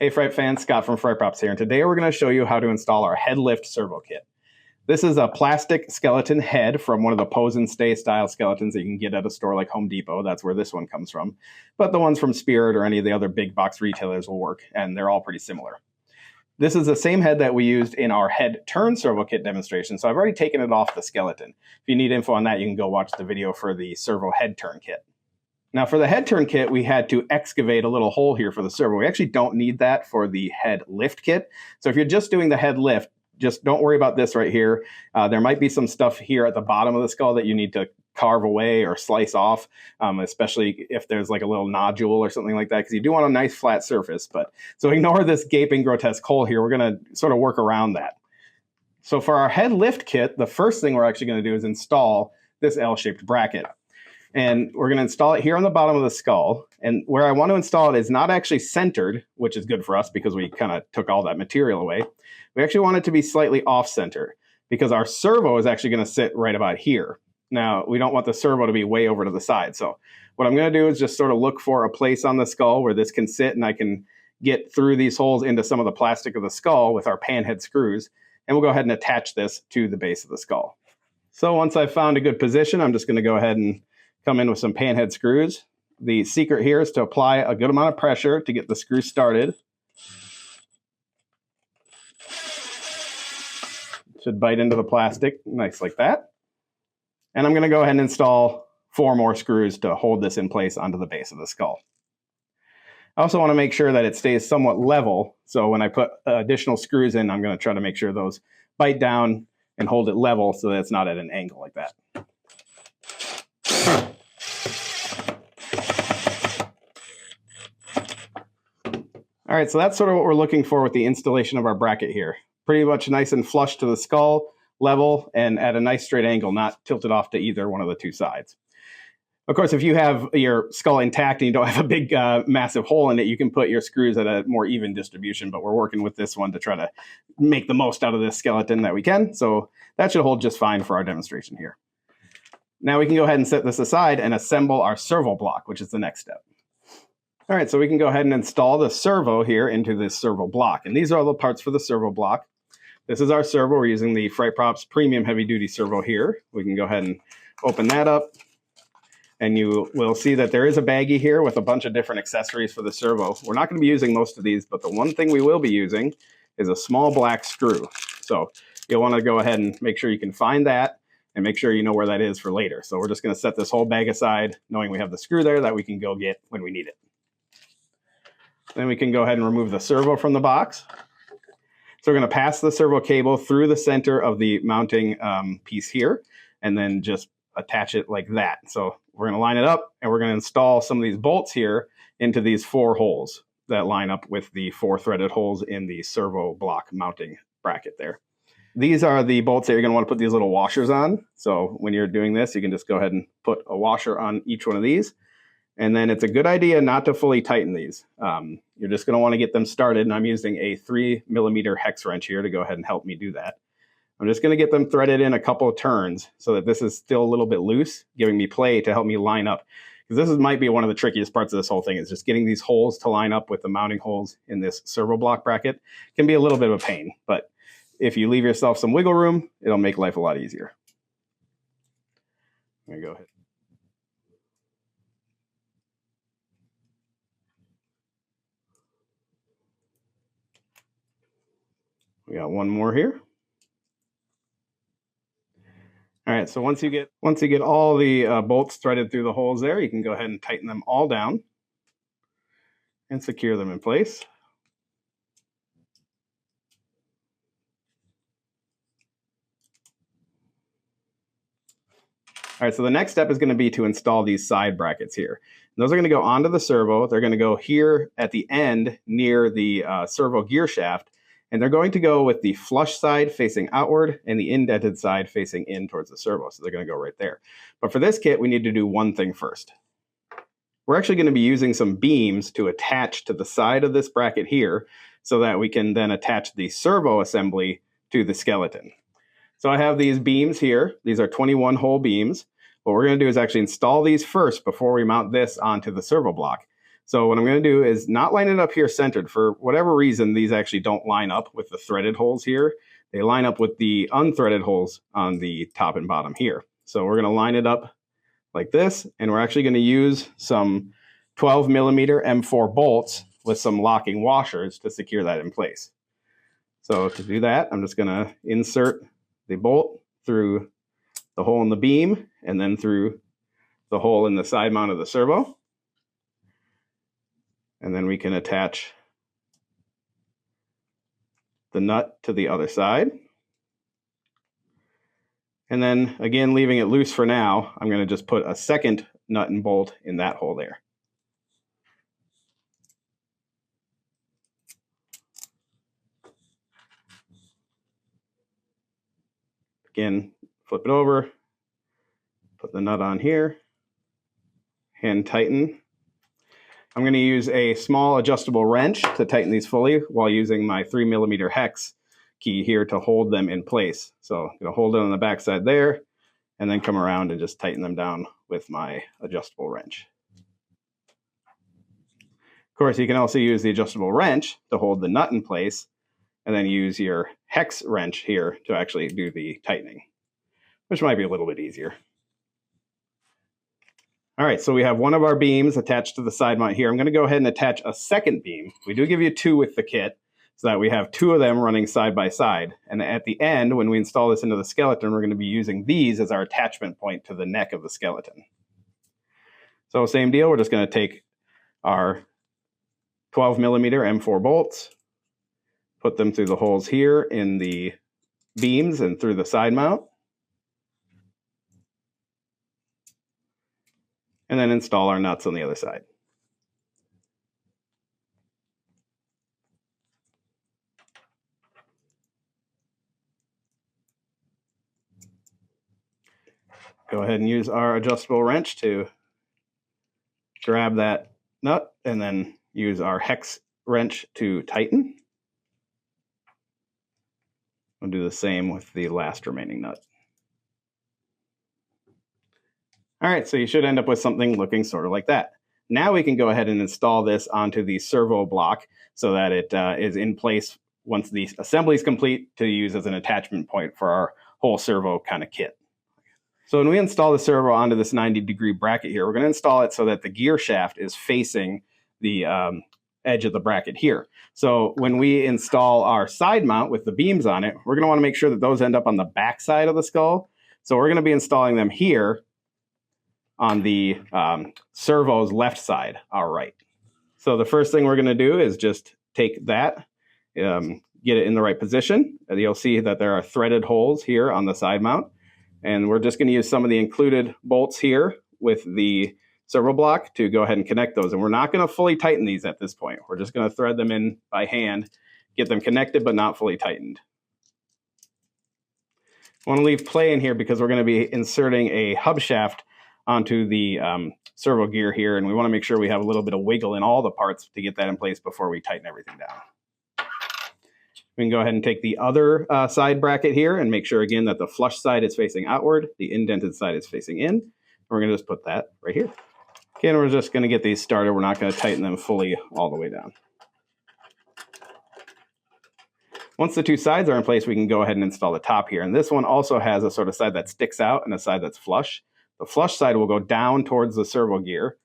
Hey Fright fans, Scott from Fright Props here, and today we're going to show you how to install our Head Lift Servo Kit. This is a plastic skeleton head from one of the pose and stay style skeletons that you can get at a store like Home Depot. That's where this one comes from. But the ones from Spirit or any of the other big box retailers will work, and they're all pretty similar. This is the same head that we used in our head turn servo kit demonstration, so I've already taken it off the skeleton. If you need info on that, you can go watch the video for the servo head turn kit. Now for the head turn kit, we had to excavate a little hole here for the servo. We actually don't need that for the head lift kit. So if you're just doing the head lift, just don't worry about this right here. There might be some stuff here at the bottom of the skull that you need to carve away or slice off, especially if there's like a little nodule or something like that, because you do want a nice flat surface. But so ignore this gaping grotesque hole here. We're going to sort of work around that. So for our head lift kit, the first thing we're actually going to do is install this L-shaped bracket. And we're going to install it here on the bottom of the skull. And where I want to install it is not actually centered, which is good for us because we kind of took all that material away. We actually want it to be slightly off-center because our servo is actually going to sit right about here. Now, we don't want the servo to be way over to the side. So what I'm going to do is just sort of look for a place on the skull where this can sit and I can get through these holes into some of the plastic of the skull with our pan head screws. And we'll go ahead and attach this to the base of the skull. So once I've found a good position, I'm just going to go ahead and come in with some pan head screws. The secret here is to apply a good amount of pressure to get the screw started. Should bite into the plastic, nice like that. And I'm going to go ahead and install 4 more screws to hold this in place onto the base of the skull. I also want to make sure that it stays somewhat level. So when I put additional screws in, I'm going to try to make sure those bite down and hold it level so that it's not at an angle like that. All right, so that's sort of what we're looking for with the installation of our bracket here. Pretty much nice and flush to the skull, level, and at a nice straight angle, not tilted off to either one of the two sides. Of course, if you have your skull intact and you don't have a big, massive hole in it, you can put your screws at a more even distribution, but we're working with this one to try to make the most out of this skeleton that we can. So that should hold just fine for our demonstration here. Now we can go ahead and set this aside and assemble our ServoBlock, which is the next step. All right, so we can go ahead and install the servo here into this ServoBlock. And these are all the parts for the ServoBlock. This is our servo. We're using the Fright Props Premium Heavy Duty Servo here. We can go ahead and open that up. And you will see that there is a baggie here with a bunch of different accessories for the servo. We're not going to be using most of these, but the one thing we will be using is a small black screw. So you'll want to go ahead and make sure you can find that and make sure you know where that is for later. So we're just going to set this whole bag aside, knowing we have the screw there that we can go get when we need it. Then we can go ahead and remove the servo from the box. So we're going to pass the servo cable through the center of the mounting piece here, and then just attach it like that. So we're going to line it up, and we're going to install some of these bolts here into these 4 holes that line up with the 4 threaded holes in the ServoBlock mounting bracket there. These are the bolts that you're going to want to put these little washers on. So when you're doing this, you can just go ahead and put a washer on each one of these. And then it's a good idea not to fully tighten these. You're just going to want to get them started. And I'm using a 3mm hex wrench here to go ahead and help me do that. I'm just going to get them threaded in a couple of turns so that this is still a little bit loose, giving me play to help me line up. Because this might be one of the trickiest parts of this whole thing, is just getting these holes to line up with the mounting holes in this ServoBlock bracket. It can be a little bit of a pain, but if you leave yourself some wiggle room, it'll make life a lot easier. There you go. We got one more here. All right, so once you get all the bolts threaded through the holes there, you can go ahead and tighten them all down and secure them in place. All right, so the next step is going to be to install these side brackets here. And those are going to go onto the servo. They're going to go here at the end near the servo gear shaft. And they're going to go with the flush side facing outward and the indented side facing in towards the servo. So they're going to go right there. But for this kit, we need to do one thing first. We're actually going to be using some beams to attach to the side of this bracket here so that we can then attach the servo assembly to the skeleton. So I have these beams here. These are 21 hole beams. What we're going to do is actually install these first before we mount this onto the ServoBlock. So what I'm going to do is not line it up here centered. For whatever reason, these actually don't line up with the threaded holes here. They line up with the unthreaded holes on the top and bottom here. So we're going to line it up like this, and we're actually going to use some 12 millimeter M4 bolts with some locking washers to secure that in place. So to do that, I'm just going to insert the bolt through the hole in the beam and then through the hole in the side mount of the servo. And then we can attach the nut to the other side. And then again, leaving it loose for now, I'm going to just put a second nut and bolt in that hole there. Again, flip it over, put the nut on here, hand tighten. I'm going to use a small adjustable wrench to tighten these fully while using my 3 millimeter hex key here to hold them in place. So I'm going to hold it on the back side there and then come around and just tighten them down with my adjustable wrench. Of course, you can also use the adjustable wrench to hold the nut in place and then use your hex wrench here to actually do the tightening, which might be a little bit easier. All right, so we have one of our beams attached to the side mount here. I'm going to go ahead and attach a second beam. We do give you 2 with the kit so that we have 2 of them running side by side. And at the end, when we install this into the skeleton, we're going to be using these as our attachment point to the neck of the skeleton. So same deal, we're just going to take our 12 millimeter M4 bolts, put them through the holes here in the beams and through the side mount. And then install our nuts on the other side. Go ahead and use our adjustable wrench to grab that nut and then use our hex wrench to tighten. We'll do the same with the last remaining nut. All right, so you should end up with something looking sort of like that. Now we can go ahead and install this onto the ServoBlock so that it is in place once the assembly is complete to use as an attachment point for our whole servo kind of kit. So when we install the servo onto this 90-degree bracket here, we're going to install it so that the gear shaft is facing the edge of the bracket here. So when we install our side mount with the beams on it, we're going to want to make sure that those end up on the back side of the skull. So we're going to be installing them here on the servo's left side, our right. So the first thing we're going to do is just take that, get it in the right position. You'll see that there are threaded holes here on the side mount. And we're just going to use some of the included bolts here with the ServoBlock to go ahead and connect those. And we're not going to fully tighten these at this point. We're just going to thread them in by hand, get them connected but not fully tightened. I want to leave play in here because we're going to be inserting a hub shaft onto the servo gear here, and we want to make sure we have a little bit of wiggle in all the parts to get that in place before we tighten everything down. We can go ahead and take the other side bracket here and make sure again that the flush side is facing outward, the indented side is facing in. And we're going to just put that right here. Again, we're just going to get these started. We're not going to tighten them fully all the way down. Once the 2 sides are in place, we can go ahead and install the top here. And this one also has a sort of side that sticks out and a side that's flush. The flush side will go down towards the servo gear,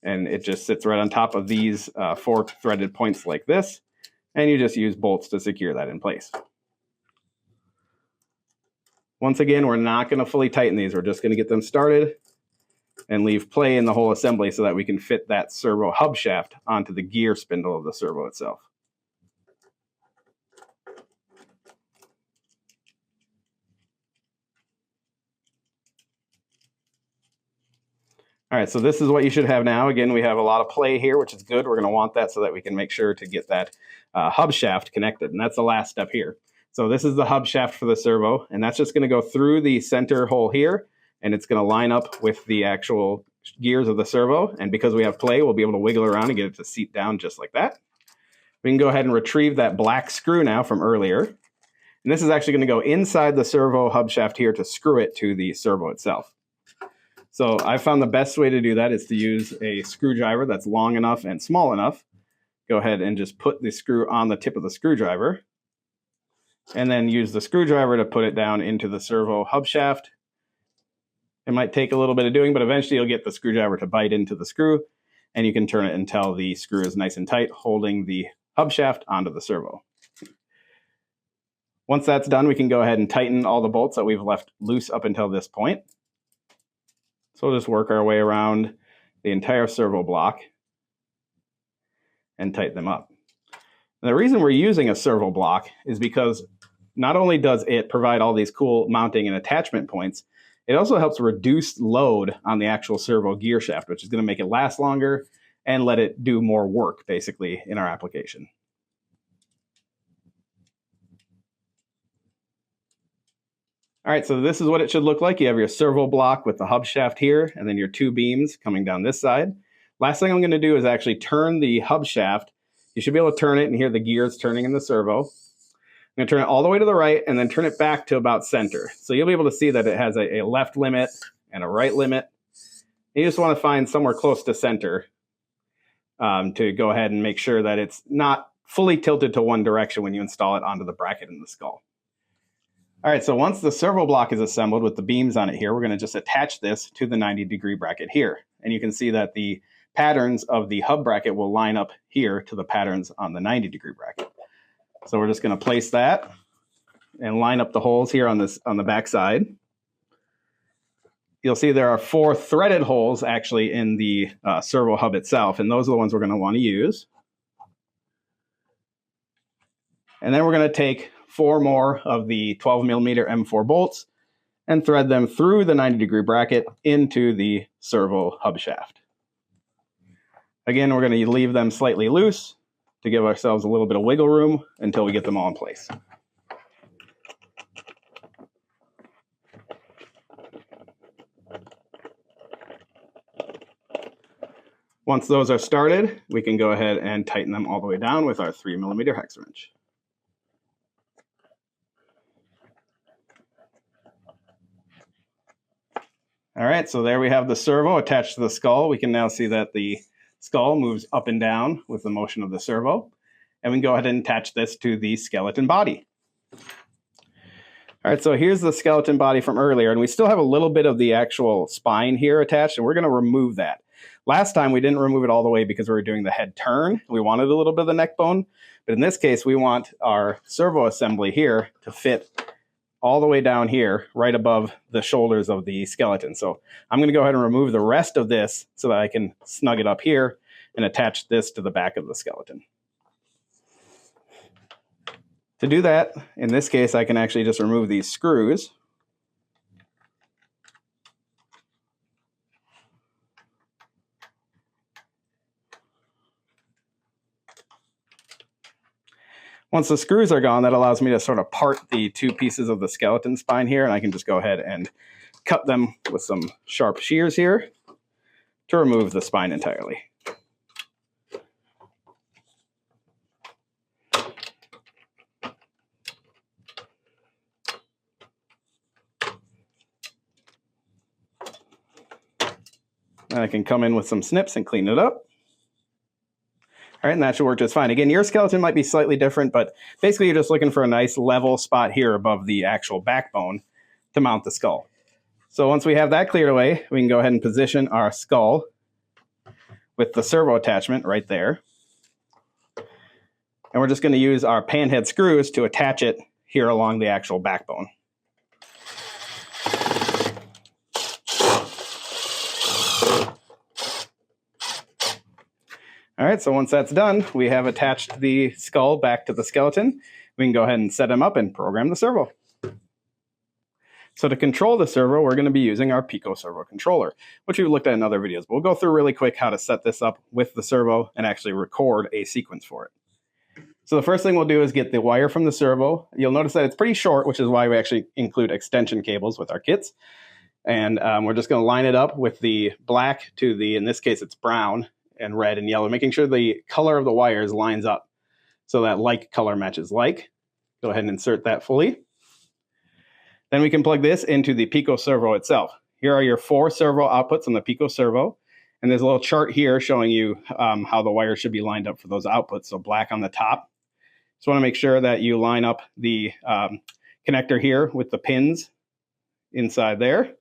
and it just sits right on top of these 4 threaded points like this, and you just use bolts to secure that in place. Once again, we're not going to fully tighten these. We're just going to get them started and leave play in the whole assembly so that we can fit that servo hub shaft onto the gear spindle of the servo itself. All right, so this is what you should have now. Again, we have a lot of play here, which is good. We're going to want that so that we can make sure to get that hub shaft connected, and that's the last step here. So this is the hub shaft for the servo, and that's just going to go through the center hole here, and it's going to line up with the actual gears of the servo. And because we have play, we'll be able to wiggle around and get it to seat down just like that. We can go ahead and retrieve that black screw now from earlier. And this is actually going to go inside the servo hub shaft here to screw it to the servo itself. So I found the best way to do that is to use a screwdriver that's long enough and small enough. Go ahead and just put the screw on the tip of the screwdriver, and then use the screwdriver to put it down into the servo hub shaft. It might take a little bit of doing, but eventually you'll get the screwdriver to bite into the screw, and you can turn it until the screw is nice and tight, holding the hub shaft onto the servo. Once that's done, we can go ahead and tighten all the bolts that we've left loose up until this point. So we'll just work our way around the entire servo block and tighten them up. And the reason we're using a servo block is because not only does it provide all these cool mounting and attachment points, it also helps reduce load on the actual servo gear shaft, which is going to make it last longer and let it do more work, basically, in our application. All right, so this is what it should look like. You have your servo block with the hub shaft here, and then your two beams coming down this side. Last thing I'm going to do is actually turn the hub shaft. You should be able to turn it and hear the gears turning in the servo. I'm going to turn it all the way to the right and then turn it back to about center. So you'll be able to see that it has a left limit and a right limit. You just want to find somewhere close to center to go ahead and make sure that it's not fully tilted to one direction when you install it onto the bracket in the skull. All right, so once the servo block is assembled with the beams on it here, we're going to just attach this to the 90-degree bracket here. And you can see that the patterns of the hub bracket will line up here to the patterns on the 90-degree bracket. So we're just going to place that and line up the holes here on the back side. You'll see there are 4 threaded holes actually in the servo hub itself, and those are the ones we're going to want to use. And then we're going to take 4 more of the 12mm M4 bolts and thread them through the 90-degree bracket into the servo hub shaft. Again, we're going to leave them slightly loose to give ourselves a little bit of wiggle room until we get them all in place. Once those are started, we can go ahead and tighten them all the way down with our 3mm hex wrench. All right, so there we have the servo attached to the skull. We can now see that the skull moves up and down with the motion of the servo. And we can go ahead and attach this to the skeleton body. All right, so here's the skeleton body from earlier, and we still have a little bit of the actual spine here attached, and we're going to remove that. Last time we didn't remove it all the way because we were doing the head turn. We wanted a little bit of the neck bone, but in this case, we want our servo assembly here to fit all the way down here, right above the shoulders of the skeleton. So I'm going to go ahead and remove the rest of this so that I can snug it up here and attach this to the back of the skeleton. To do that, in this case, I can actually just remove these screws. Once the screws are gone, that allows me to sort of part the 2 pieces of the skeleton spine here, and I can just go ahead and cut them with some sharp shears here to remove the spine entirely. And I can come in with some snips and clean it up. All right, and that should work just fine. Again, your skeleton might be slightly different, but basically you're just looking for a nice level spot here above the actual backbone to mount the skull. So once we have that cleared away, we can go ahead and position our skull with the servo attachment right there. And we're just going to use our panhead screws to attach it here along the actual backbone. All right, so once that's done, we have attached the skull back to the skeleton. We can go ahead and set him up and program the servo. So to control the servo, we're going to be using our PicoServo controller, which we've looked at in other videos. But we'll go through really quick how to set this up with the servo and actually record a sequence for it. So the first thing we'll do is get the wire from the servo. You'll notice that it's pretty short, which is why we actually include extension cables with our kits. And we're just going to line it up with the black to the, in this case, it's brown and red and yellow, making sure the color of the wires lines up so that like color matches like. Go ahead and insert that fully. Then we can plug this into the PicoServo itself. Here are your 4 servo outputs on the PicoServo. And there's a little chart here showing you how the wires should be lined up for those outputs. So black on the top. Just want to make sure that you line up the connector here with the pins inside there.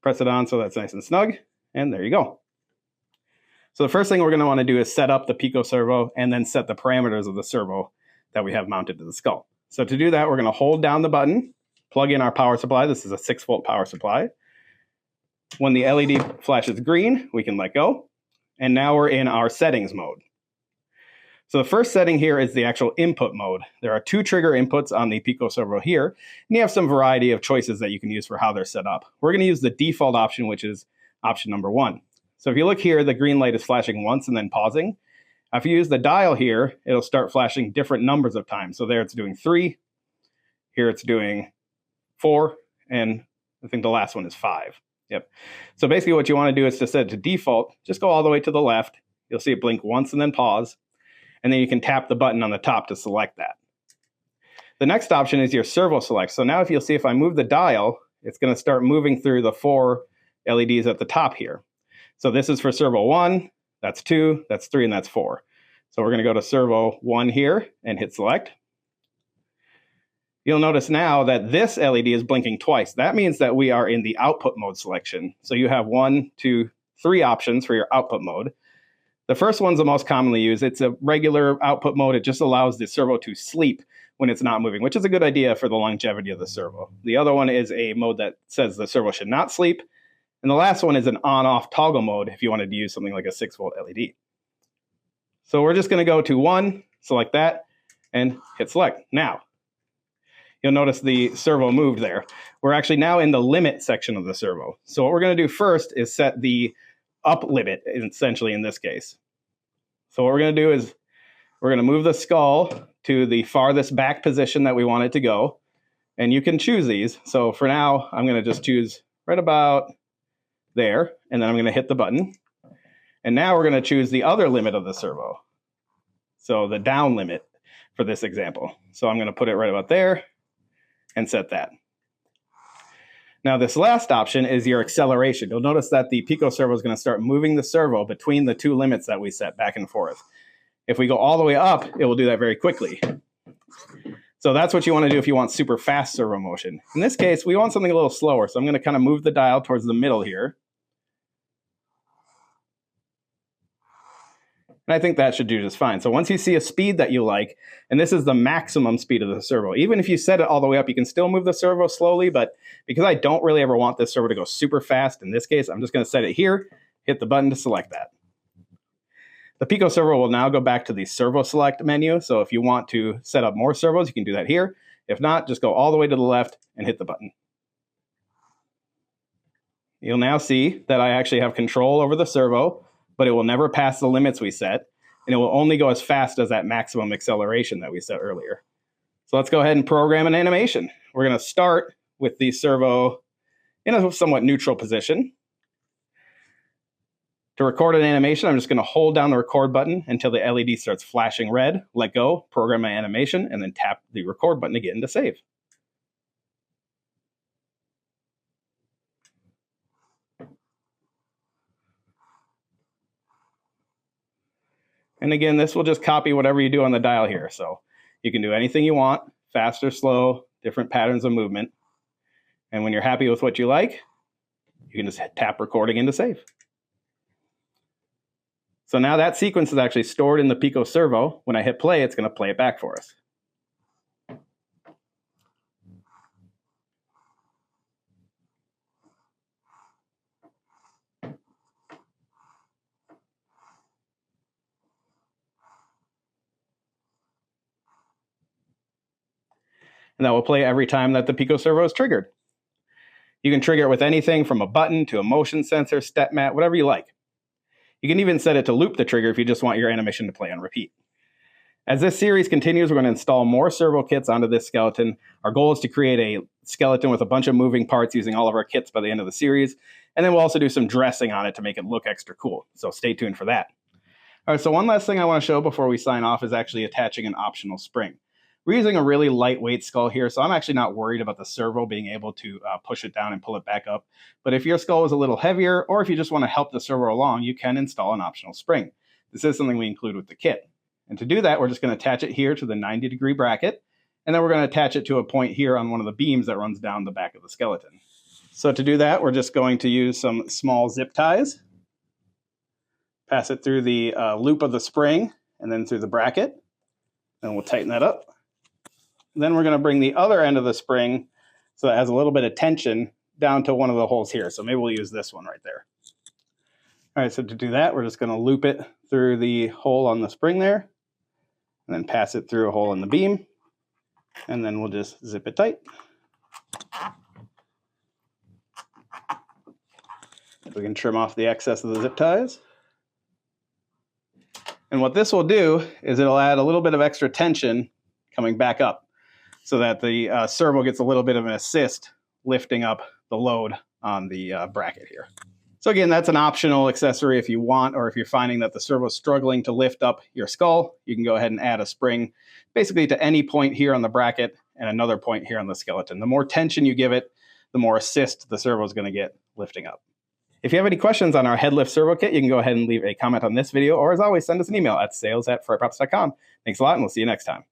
Press it on so that's nice and snug. And there you go. So the first thing we're going to want to do is set up the PicoServo and then set the parameters of the servo that we have mounted to the skull. So to do that, we're going to hold down the button, plug in our power supply. This is a 6-volt power supply. When the LED flashes green, we can let go. And now we're in our settings mode. So the first setting here is the actual input mode. There are 2 trigger inputs on the PicoServo here, and you have some variety of choices that you can use for how they're set up. We're going to use the default option, which is option number 1. So if you look here, the green light is flashing once and then pausing. If you use the dial here, it'll start flashing different numbers of times. So there it's doing 3, here it's doing 4, and I think the last one is 5. Yep. So basically what you want to do is to set it to default, just go all the way to the left. You'll see it blink once and then pause. And then you can tap the button on the top to select that. The next option is your servo select. So now if you'll see, if I move the dial, it's going to start moving through the 4 LEDs at the top here. So this is for servo 1, that's 2, that's 3, and that's 4. So we're going to go to servo 1 here and hit select. You'll notice now that this LED is blinking twice. That means that we are in the output mode selection. So you have 1, 2, 3 options for your output mode. The first one's the most commonly used. It's a regular output mode. It just allows the servo to sleep when it's not moving, which is a good idea for the longevity of the servo. The other one is a mode that says the servo should not sleep. And the last one is an on-off toggle mode if you wanted to use something like a 6-volt LED. So we're just going to go to 1, select that, and hit select. Now, you'll notice the servo moved there. We're actually now in the limit section of the servo. So what we're going to do first is set the up limit, essentially, in this case. So what we're going to do is we're going to move the skull to the farthest back position that we want it to go. And you can choose these. So for now, I'm going to just choose right about there, and then I'm going to hit the button. And now we're going to choose the other limit of the servo. So the down limit for this example. So I'm going to put it right about there and set that. Now this last option is your acceleration. You'll notice that the PicoServo is going to start moving the servo between the 2 limits that we set back and forth. If we go all the way up, it will do that very quickly. So that's what you want to do if you want super fast servo motion. In this case, we want something a little slower. So I'm going to kind of move the dial towards the middle here. And I think that should do just fine. So once you see a speed that you like, and this is the maximum speed of the servo, even if you set it all the way up, you can still move the servo slowly, but because I don't really ever want this servo to go super fast, in this case, I'm just going to set it here, hit the button to select that. The PicoServo will now go back to the servo select menu. So if you want to set up more servos, you can do that here. If not, just go all the way to the left and hit the button. You'll now see that I actually have control over the servo, but it will never pass the limits we set, and it will only go as fast as that maximum acceleration that we set earlier. So let's go ahead and program an animation. We're going to start with the servo in a somewhat neutral position. To record an animation, I'm just going to hold down the record button until the LED starts flashing red, let go, program my animation, and then tap the record button again to save. And again, this will just copy whatever you do on the dial here. So you can do anything you want, fast or slow, different patterns of movement. And when you're happy with what you like, you can just tap record again to save. So now that sequence is actually stored in the PicoServo. When I hit play, it's going to play it back for us. And that will play every time that the PicoServo is triggered. You can trigger it with anything from a button to a motion sensor, step mat, whatever you like. You can even set it to loop the trigger if you just want your animation to play on repeat. As this series continues, we're going to install more servo kits onto this skeleton. Our goal is to create a skeleton with a bunch of moving parts using all of our kits by the end of the series. And then we'll also do some dressing on it to make it look extra cool. So stay tuned for that. All right, so one last thing I want to show before we sign off is actually attaching an optional spring. We're using a really lightweight skull here, so I'm actually not worried about the servo being able to push it down and pull it back up. But if your skull is a little heavier, or if you just want to help the servo along, you can install an optional spring. This is something we include with the kit. And to do that, we're just going to attach it here to the 90-degree bracket, and then we're going to attach it to a point here on one of the beams that runs down the back of the skeleton. So to do that, we're just going to use some small zip ties, pass it through the loop of the spring, and then through the bracket, and we'll tighten that up. Then we're going to bring the other end of the spring, so it has a little bit of tension, down to one of the holes here. So maybe we'll use this one right there. All right, so to do that, we're just going to loop it through the hole on the spring there, and then pass it through a hole in the beam, and then we'll just zip it tight. We can trim off the excess of the zip ties. And what this will do is it'll add a little bit of extra tension coming back up, so that the servo gets a little bit of an assist lifting up the load on the bracket here. So again, that's an optional accessory if you want, or if you're finding that the servo is struggling to lift up your skull, you can go ahead and add a spring basically to any point here on the bracket and another point here on the skeleton. The more tension you give it, the more assist the servo is going to get lifting up. If you have any questions on our Head Lift Servo Kit, you can go ahead and leave a comment on this video, or as always, send us an email at sales@fryprops.com. Thanks a lot, and we'll see you next time.